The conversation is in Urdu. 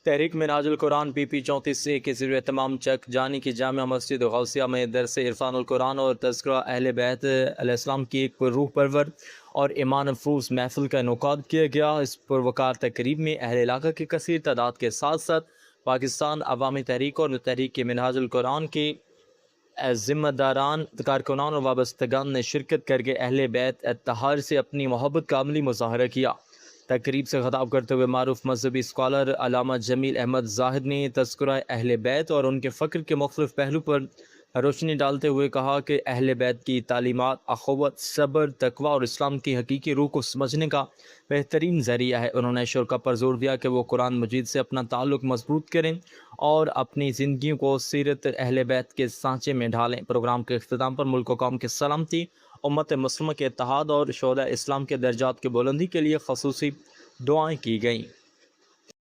تحریک منہاج القرآن PP 34 کے زیر اہتمام چک جانی کی جامع مسجد غوثیہ میں درس عرفان القرآن اور تذکرہ اہل بیت علیہ السلام کی ایک روح پرور اور ایمان افروز محفل کا انعقاد کیا گیا۔ اس پروکار تقریب میں اہل علاقہ کی کثیر تعداد کے ساتھ ساتھ پاکستان عوامی تحریک اور تحریک منہاج القرآن کے ذمہ داران، کارکنان اور وابستگان نے شرکت کر کے اہل بیت اطہار سے اپنی محبت کا عملی مظاہرہ کیا۔ تقریب سے خطاب کرتے ہوئے معروف مذہبی اسکالر علامہ جمیل احمد زاہد نے تذکرہ اہل بیت اور ان کے فکر کے مختلف پہلو پر روشنی ڈالتے ہوئے کہا کہ اہل بیت کی تعلیمات اخوت، صبر، تقوی اور اسلام کی حقیقی روح کو سمجھنے کا بہترین ذریعہ ہے۔ انہوں نے شرکاء پر زور دیا کہ وہ قرآن مجید سے اپنا تعلق مضبوط کریں اور اپنی زندگیوں کو سیرت اہل بیت کے سانچے میں ڈھالیں۔ پروگرام کے اختتام پر ملک و قوم کی سلامتی، امت مسلمہ کے اتحاد اور شعلہ اسلام کے درجات کی بلندی کے لیے خصوصی دعائیں کی گئیں۔